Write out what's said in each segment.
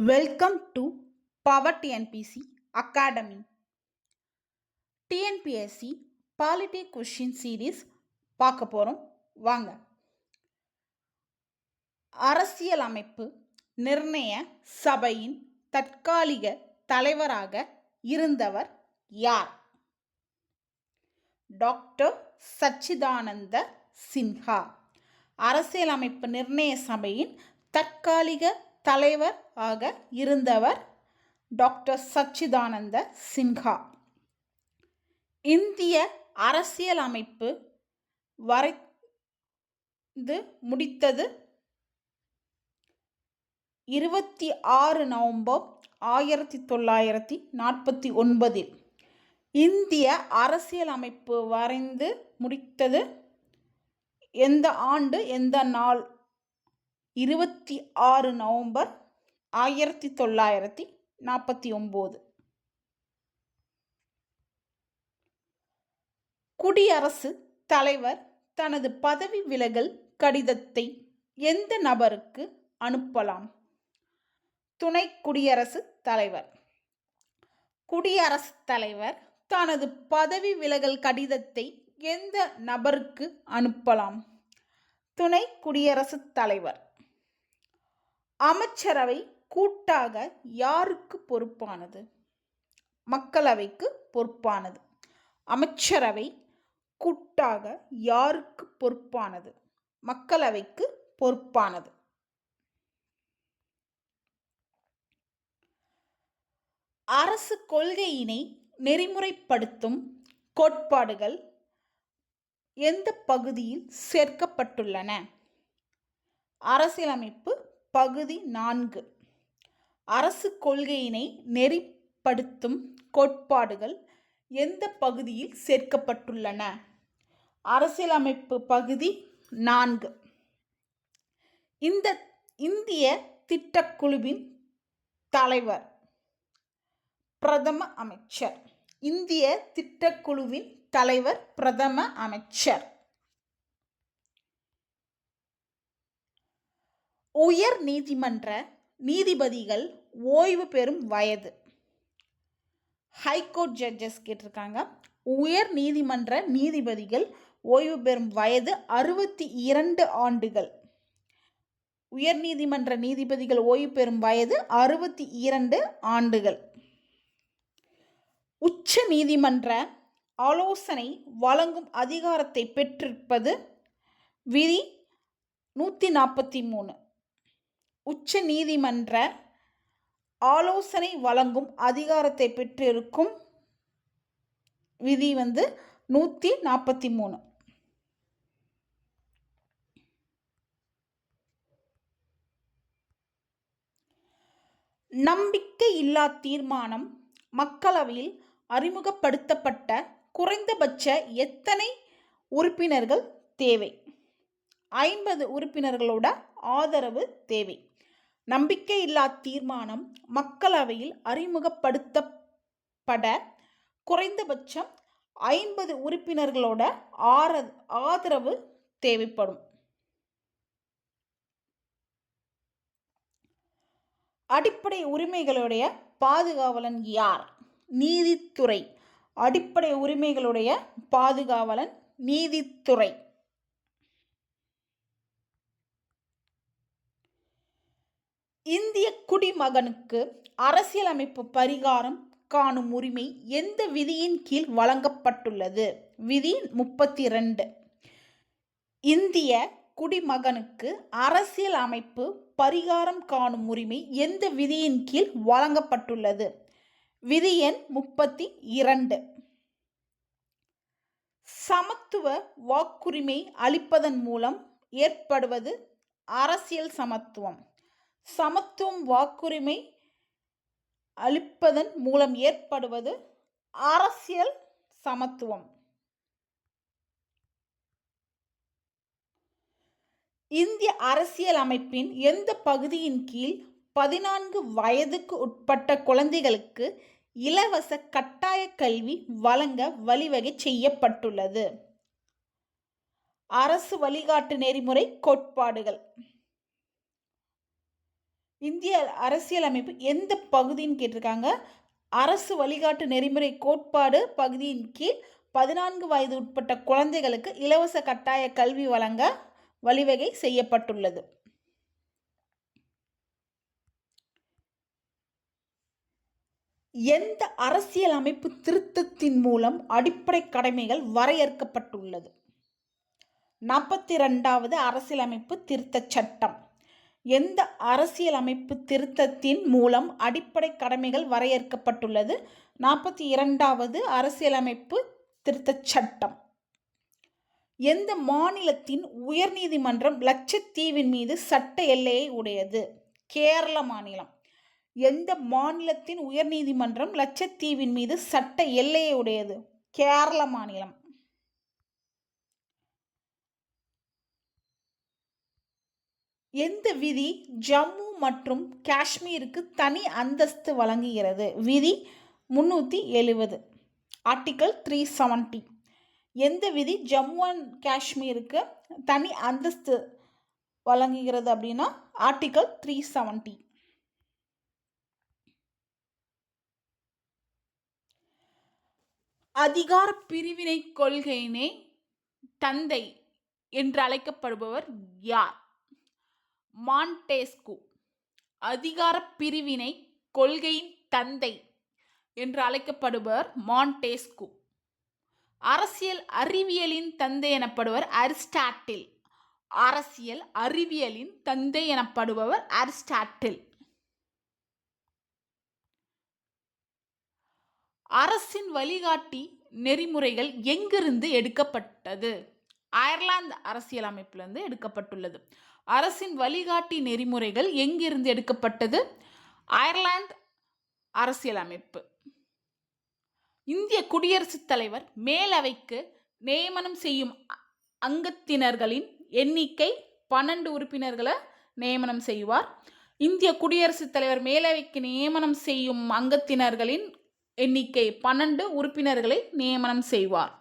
Welcome to power TNPC academy. TNPSC polity question series பார்க்க போகிறோம். வாங்க. அரசியலமைப்பு நிர்ணய சபையின் தற்காலிக தலைவராக இருந்தவர் யார்? டாக்டர் சச்சிதானந்த சின்ஹா. அரசியலமைப்பு நிர்ணய சபையின் தற்காலிக தலைவர் ஆக இருந்தவர் டாக்டர் சச்சிதானந்த சின்ஹா. இந்திய அரசியலமைப்பு வரைந்து முடித்தது 26 நவம்பர் 1949. இந்திய அரசியலமைப்பு வரைந்து முடித்தது எந்த ஆண்டு எந்த நாள்? 26 நவம்பர் 1949. குடியரசுத் தலைவர் தனது பதவி விலகல் கடிதத்தை எந்த நபருக்கு அனுப்பலாம்? துணை குடியரசுத் தலைவர். குடியரசுத் தலைவர் தனது பதவி விலகல் கடிதத்தை எந்த நபருக்கு அனுப்பலாம்? துணை குடியரசுத் தலைவர். அமைச்சரவை கூட்டாக யாருக்கு பொறுப்பானது? மக்களவைக்கு பொறுப்பானது. அமைச்சரவை கூட்டாக யாருக்கு பொறுப்பானது? மக்களவைக்கு பொறுப்பானது. அரசு கொள்கையினை நெறிமுறைப்படுத்தும் கோட்பாடுகள் எந்த பகுதியில் சேர்க்கப்பட்டுள்ளன? அரசியலமைப்பு பகுதி 4. அரசு கொள்கையினை நெறிப்படுத்தும் கோட்பாடுகள் எந்த பகுதியில் சேர்க்கப்பட்டுள்ளன? அரசியலமைப்பு பகுதி 4. இந்த இந்திய திட்டக்குழுவின் தலைவர் பிரதம அமைச்சர். இந்திய திட்டக்குழுவின் தலைவர் பிரதம அமைச்சர். உயர் நீதிமன்ற நீதிபதிகள் ஓய்வு பெறும் வயது? ஹைகோர்ட் ஜட்ஜஸ் கேட்டிருக்காங்க. உயர் நீதிமன்ற நீதிபதிகள் ஓய்வு பெறும் வயது 62 ஆண்டுகள். உயர் நீதிமன்ற நீதிபதிகள் ஓய்வு பெறும் வயது 62 ஆண்டுகள். உச்ச நீதிமன்ற ஆலோசனை வழங்கும் அதிகாரத்தை பெற்றிருப்பது விதி 143. உச்ச நீதிமன்ற ஆலோசனை வழங்கும் அதிகாரத்தை பெற்றிருக்கும் விதி 143. நம்பிக்கையில்லா தீர்மானம் மக்களவையில் அறிமுகப்படுத்தப்பட்ட குறைந்தபட்ச எத்தனை உறுப்பினர்கள் தேவை? 50 உறுப்பினர்களோட ஆதரவு தேவை. நம்பிக்கையில்லா தீர்மானம் மக்களவையில் அறிமுகப்படுத்தப்பட குறைந்தபட்சம் 50 உறுப்பினர்களோட ஆதரவு தேவைப்படும். அடிப்படை உரிமைகளுடைய பாதுகாவலன் யார்? நீதித்துறை. அடிப்படை உரிமைகளுடைய பாதுகாவலன் நீதித்துறை. இந்திய குடிமகனுக்கு அரசியலமைப்பு பரிகாரம் காணும் உரிமை எந்த விதியின் கீழ் வழங்கப்பட்டுள்ளது? விதி 32. இந்திய குடிமகனுக்கு அரசியல் அமைப்பு பரிகாரம் காணும் உரிமை எந்த விதியின் கீழ் வழங்கப்பட்டுள்ளது? விதி எண் 32. சமத்துவ வாக்குரிமை அளிப்பதன் மூலம் ஏற்படுவது அரசியல் சமத்துவம். சமத்துவம் வாக்குரிமை அளிப்பதன் மூலம் ஏற்படுவது அரசியல் சமத்துவம். இந்திய அரசியல் அமைப்பின் எந்த பகுதியின் கீழ் 14 வயதுக்கு உட்பட்ட குழந்தைகளுக்கு இலவச கட்டாய கல்வி வழங்க வழிவகை செய்யப்பட்டுள்ளது? அரசு வழிகாட்டு நெறிமுறை கோட்பாடுகள். இந்திய அரசியலமைப்பு எந்த பகுதின்னு கேட்டிருக்காங்க. அரசு வழிகாட்டு நெறிமுறை கோட்பாடு பகுதியின் கீழ் 14 வயது உட்பட்ட குழந்தைகளுக்கு இலவச கட்டாய கல்வி வழங்க வழிவகை செய்யப்பட்டுள்ளது. எந்த அரசியலமைப்பு திருத்தத்தின் மூலம் அடிப்படை கடமைகள் வரையறுக்கப்பட்டுள்ளது? 42வது அரசியலமைப்பு திருத்தச் சட்டம். எந்த அரசியலமைப்பு திருத்தத்தின் மூலம் அடிப்படை கடமைகள் வரையறுக்கப்பட்டுள்ளது? 42வது அரசியலமைப்பு திருத்தச் சட்டம். எந்த மாநிலத்தின் உயர்நீதிமன்றம் லட்சத்தீவின் மீது சட்ட எல்லையை உடையது? கேரள மாநிலம். எந்த மாநிலத்தின் உயர்நீதிமன்றம் லட்சத்தீவின் மீது சட்ட எல்லையை உடையது? கேரள மாநிலம். எந்த விதி ஜம்மு மற்றும் காஷ்மீருக்கு தனி அந்தஸ்து வழங்குகிறது? விதி 370, ஆர்டிகல் 370. எந்த விதி ஜம்மு அண்ட் காஷ்மீருக்கு தனி அந்தஸ்து வழங்குகிறது அப்படின்னா ஆர்டிகல் 370. அதிகார பிரிவினை கொள்கையினை தந்தை என்று அழைக்கப்படுபவர் யார்? மாண்டேஸ்கு. அதிகார பிரிவினை கொள்கையின் தந்தை என்று அழைக்கப்படுபவர் மாண்டேஸ்கு. அரசியல் அறிவியலின் தந்தை எனப்படுவர் அரிஸ்டாட்டில். அரசியல் அறிவியலின் தந்தை எனப்படுபவர் அரிஸ்டாட்டில். அரசின் வழிகாட்டி நெறிமுறைகள் எங்கிருந்து எடுக்கப்பட்டது? அயர்லாந்து அரசியலமைப்பிலிருந்து எடுக்கப்பட்டுள்ளது. அரசின் வழிகாட்டி நெறிமுறைகள் எங்கிருந்து எடுக்கப்பட்டது? அயர்லாந்து அரசியலமைப்பு. இந்திய குடியரசுத் தலைவர் மேலவைக்கு நியமனம் செய்யும் அங்கத்தினர்களின் எண்ணிக்கை 12 உறுப்பினர்களை நியமனம் செய்வார். இந்திய குடியரசுத் தலைவர் மேலவைக்கு நியமனம் செய்யும் அங்கத்தினர்களின் எண்ணிக்கை 12 உறுப்பினர்களை நியமனம் செய்வார்.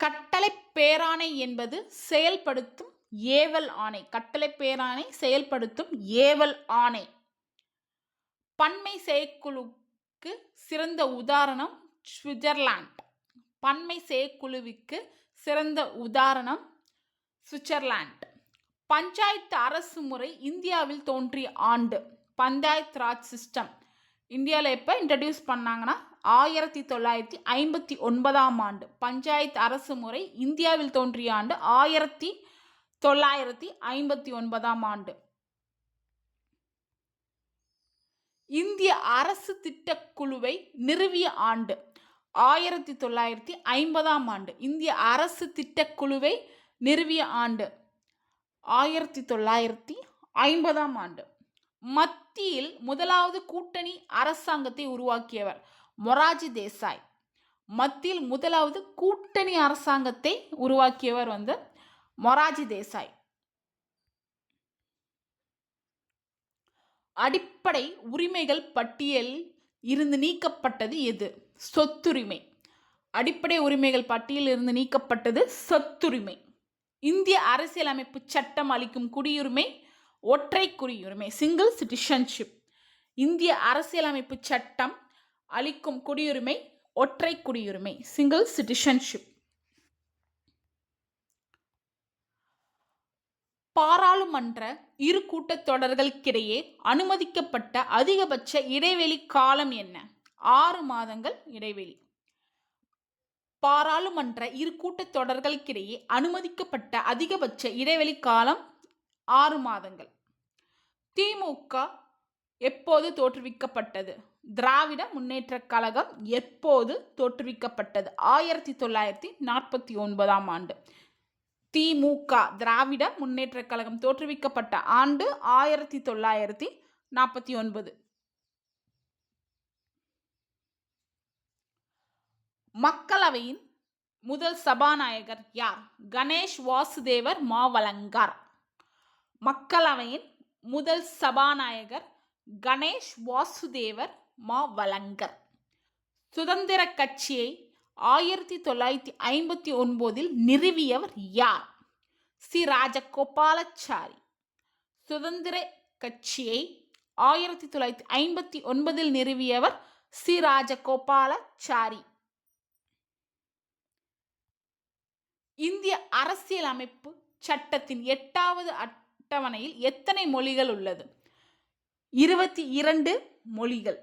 கட்டளை பேராணை என்பது செயல்படுத்தும் ஏவல் ஆணை. கட்டளை பேராணை செயல்படுத்தும் ஏவல் ஆணை. பன்மை செயற்குழுவுக்கு சிறந்த உதாரணம் சுவிட்சர்லாந்து. பன்மை செயற்குழுவிற்கு சிறந்த உதாரணம் சுவிட்சர்லாந்து. பஞ்சாயத்து அரசு முறை இந்தியாவில் தோன்றிய ஆண்டு? பஞ்சாயத் ராஜ் சிஸ்டம் இந்தியாவில் எப்போ இன்ட்ரடியூஸ் பண்ணாங்கன்னா 1959ஆம் ஆண்டு. பஞ்சாயத்து அரசு முறை இந்தியாவில் தோன்றிய ஆண்டு 1959ஆம் ஆண்டு. இந்திய அரசு திட்டக்குழுவை நிறுவிய ஆண்டு? 1950ஆம் ஆண்டு. இந்திய அரசு திட்டக்குழுவை நிறுவிய ஆண்டு 1950ஆம் ஆண்டு. மத்தியில் முதலாவது கூட்டணி அரசாங்கத்தை உருவாக்கியவர்? மொராஜி தேசாய். மத்தியில் முதலாவது கூட்டணி அரசாங்கத்தை உருவாக்கியவர் மொராஜி தேசாய். அடிப்படை உரிமைகள் பட்டியலில் இருந்து நீக்கப்பட்டது எது? சொத்துரிமை. அடிப்படை உரிமைகள் பட்டியலில் இருந்து நீக்கப்பட்டது சொத்துரிமை. இந்திய அரசியலமைப்பு சட்டம் அளிக்கும் குடியுரிமை ஒற்றை குடியுரிமை, சிங்கிள் சிட்டிசன்ஷிப். இந்திய அரசியலமைப்பு சட்டம் அளிக்கும் குடியுரிமை ஒற்றை குடியுரிமை, சிங்கிள் சிட்டிசன்ஷிப். பாராளுமன்ற இரு கூட்டத்தொடர்களுக்கிடையே அனுமதிக்கப்பட்ட அதிகபட்ச இடைவெளி காலம் என்ன? 6 மாதங்கள் இடைவெளி. பாராளுமன்ற இரு கூட்டத்தொடர்களுக்கிடையே அனுமதிக்கப்பட்ட அதிகபட்ச இடைவெளி காலம் 6 மாதங்கள். திமுக எப்போது தோற்றுவிக்கப்பட்டது? திராவிட முன்னேற்ற கழகம் எப்போது தோற்றுவிக்கப்பட்டது? 1949ஆம் ஆண்டு. திமுக திராவிட முன்னேற்ற கழகம் தோற்றுவிக்கப்பட்ட ஆண்டு 1949. மக்களவையின் முதல் சபாநாயகர் யார்? கணேஷ் வாசுதேவர் மாவலங்கார். மக்களவையின் முதல் சபாநாயகர் கணேஷ் வாசுதேவர் மாவலங்கர். சுதந்திர கட்சியை 1959 நிறுவியவர் யார்? சி. ராஜகோபாலாச்சாரி. சுதந்திர கட்சியை 1959 நிறுவியவர் சி. ராஜகோபாலாச்சாரி. இந்திய அரசியலமைப்பு சட்டத்தின் 8வது அட்டவணையில் எத்தனை மொழிகள் உள்ளது? 22 மொழிகள்.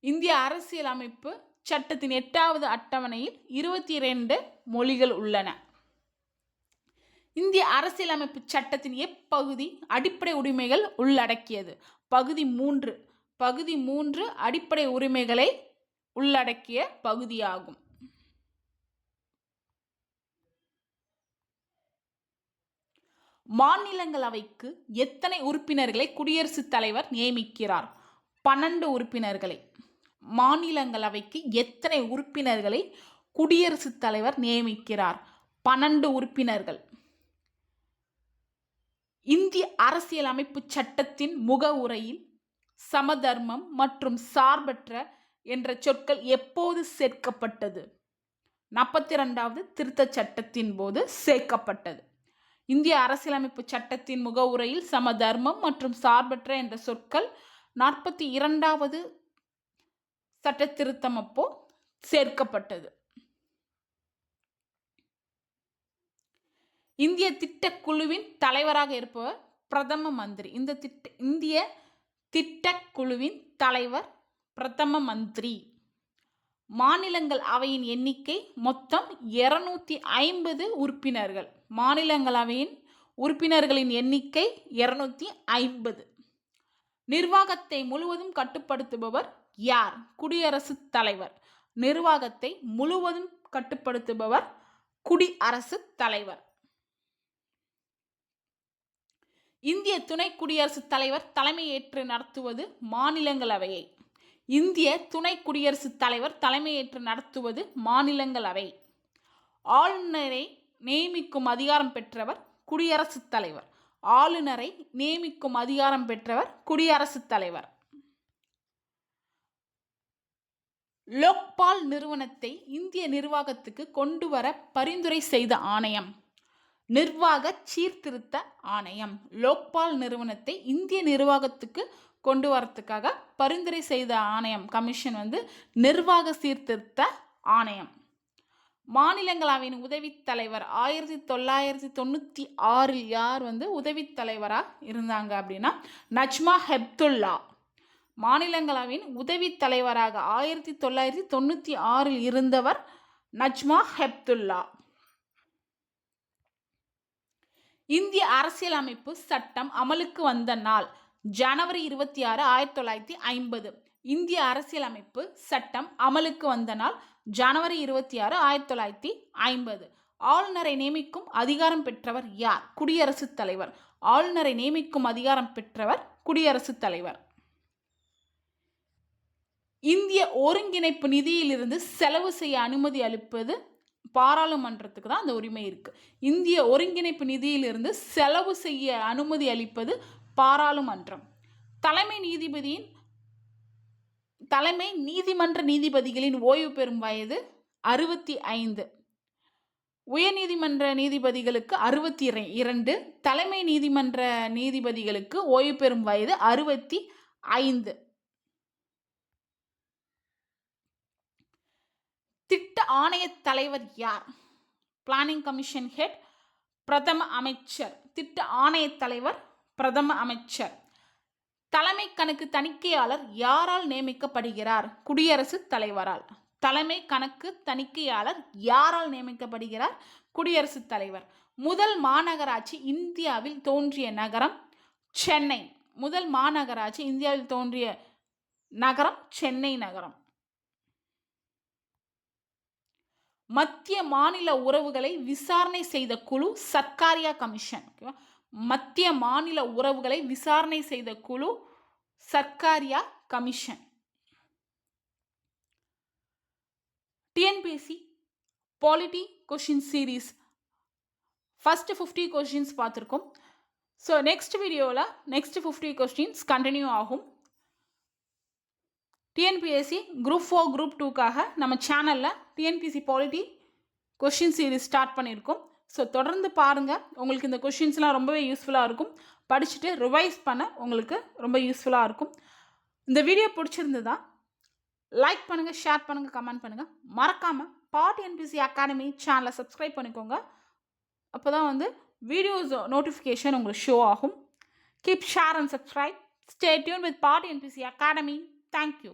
இந்திய அரசியலமைப்பு சட்டத்தின் 8வது அட்டவணையில் 22 மொழிகள் உள்ளன. இந்திய அரசியலமைப்பு சட்டத்தின் எப்பகுதி அடிப்படை உரிமைகள் உள்ளடக்கியது? பகுதி 3. பகுதி 3 அடிப்படை உரிமைகளை உள்ளடக்கிய பகுதியாகும். மாநிலங்களவைக்கு எத்தனை உறுப்பினர்களை குடியரசுத் தலைவர் நியமிக்கிறார்? 12 உறுப்பினர்களை. மாநிலங்களவைக்கு எத்தனை உறுப்பினர்களை குடியரசுத் தலைவர் நியமிக்கிறார்? 12 உறுப்பினர்கள். இந்திய அரசியலமைப்பு சட்டத்தின் முகவுரையில் சமதர்மம் மற்றும் சார்பற்ற என்ற சொற்கள் எப்போது சேர்க்கப்பட்டது? 42வது திருத்தச் சட்டத்தின் போது சேர்க்கப்பட்டது. இந்திய அரசியலமைப்பு சட்டத்தின் முகவுரையில் சமதர்மம் மற்றும் சார்பற்ற என்ற சொற்கள் 42வது சட்ட திருத்தம் அப்போ சேர்க்கப்பட்டது. இந்திய திட்டக்குழுவின் தலைவராக இருப்பவர் பிரதம மந்திரி. இந்திய திட்டக்குழுவின் தலைவர் பிரதம மந்திரி. மாநிலங்கள் அவையின் எண்ணிக்கை மொத்தம் 250 உறுப்பினர்கள். மாநிலங்களவையின் உறுப்பினர்களின் எண்ணிக்கை 250. நிர்வாகத்தை முழுவதும் கட்டுப்படுத்துபவர் யார்? குடியரசுத் தலைவர். நிர்வாகத்தை முழுவதும் கட்டுப்படுத்துபவர் குடியரசுத் தலைவர். இந்திய துணை குடியரசுத் தலைவர் தலைமையேற்று நடத்துவது மாநிலங்களவையை. இந்திய துணை குடியரசுத் தலைவர் தலைமையேற்று நடத்துவது மாநிலங்களவை. ஆளுநரை நியமிக்கும் அதிகாரம் பெற்றவர் குடியரசுத் தலைவர். ஆளுநரை நியமிக்கும் அதிகாரம் பெற்றவர் குடியரசுத் தலைவர். லோக்பால் நிறுவனத்தை இந்திய நிர்வாகத்துக்கு கொண்டு வர பரிந்துரை செய்த ஆணையம் நிர்வாக சீர்திருத்த ஆணையம். லோக்பால் நிறுவனத்தை இந்திய நிர்வாகத்துக்கு கொண்டு வரத்துக்காக பரிந்துரை செய்த ஆணையம் கமிஷன் நிர்வாக சீர்திருத்த ஆணையம். மாநிலங்களவையின் உதவித் தலைவர் 1996 யார் உதவித் தலைவராக இருந்தாங்க அப்படின்னா நஜ்மா ஹெப்துல்லா. மாநிலங்களவையின் உதவித் தலைவராக 1996 இருந்தவர் நஜ்மா ஹெப்துல்லா. இந்திய அரசியலமைப்பு சட்டம் அமலுக்கு வந்த நாள் ஜனவரி 26, 1950. இந்திய அரசியலமைப்பு சட்டம் அமலுக்கு வந்த நாள் ஜனவரி 26, 1950. ஆளுநரை நியமிக்கும் அதிகாரம் பெற்றவர் யார்? குடியரசுத் தலைவர். ஆளுநரை நியமிக்கும் அதிகாரம் பெற்றவர் குடியரசுத் தலைவர். இந்திய ஒருங்கிணைப்பு நிதியிலிருந்து செலவு செய்ய அனுமதி அளிப்பது பாராளுமன்றத்துக்கு தான் அந்த உரிமை இருக்கு. இந்திய ஒருங்கிணைப்பு நிதியிலிருந்து செலவு செய்ய அனுமதி அளிப்பது பாராளுமன்றம். தலைமை நீதிமன்ற நீதிபதிகளின் ஓய்வு பெறும் வயது 65. உயர்நீதிமன்ற நீதிபதிகளுக்கு 62. தலைமை நீதிமன்ற நீதிபதிகளுக்கு ஓய்வு பெறும் வயது 65. திட்ட ஆணைய தலைவர் யார்? பிளானிங் கமிஷன் ஹெட் பிரதம அமைச்சர். திட்ட ஆணைய தலைவர் பிரதம அமைச்சர். தலைமை கணக்கு தணிக்கையாளர் யாரால் நியமிக்கப்படுகிறார்? குடியரசுத் தலைவரால். தலைமை கணக்கு தணிக்கையாளர் யாரால் நியமிக்கப்படுகிறார்? குடியரசுத் தலைவர். முதல் மாநகராட்சி இந்தியாவில் தோன்றிய நகரம் சென்னை. முதல் மாநகராட்சி இந்தியாவில் தோன்றிய நகரம் சென்னை நகரம். மத்திய மாநில உறவுகளை விசாரணை செய்த குழு சர்க்காரியா கமிஷன். மத்திய மாநில உறவுகளை விசாரணை செய்த குழு Sarkaria commission. TNPSC polity question series first 50 questions பார்த்துருக்கோம். ஸோ நெக்ஸ்ட் வீடியோவில் நெக்ஸ்ட் 50 கொஸ்டின்ஸ் கண்டினியூ ஆகும். டிஎன்பிஎஸ்சி குரூப் 4 குரூப் 2க்காக நம்ம சேனலில் TNPSC polity question series start பண்ணியிருக்கோம். ஸோ தொடர்ந்து பாருங்கள். உங்களுக்கு இந்த கொஷின்ஸ்லாம் ரொம்பவே யூஸ்ஃபுல்லாக இருக்கும். படிச்சுட்டு ரிவைஸ் பண்ண உங்களுக்கு ரொம்ப யூஸ்ஃபுல்லாக இருக்கும். இந்த வீடியோ பிடிச்சிருந்ததா லைக் பண்ணுங்கள், ஷேர் பண்ணுங்கள், கமெண்ட் பண்ணுங்கள். மறக்காமல் பாட் என்பிசி அகாடமி சேனலை சப்ஸ்கிரைப் பண்ணிக்கோங்க. அப்போ தான் வந்து வீடியோஸ் நோட்டிஃபிகேஷன் உங்களுக்கு ஷோ ஆகும். Keep share and subscribe. Stay tuned with Part NPC Academy. Thank you.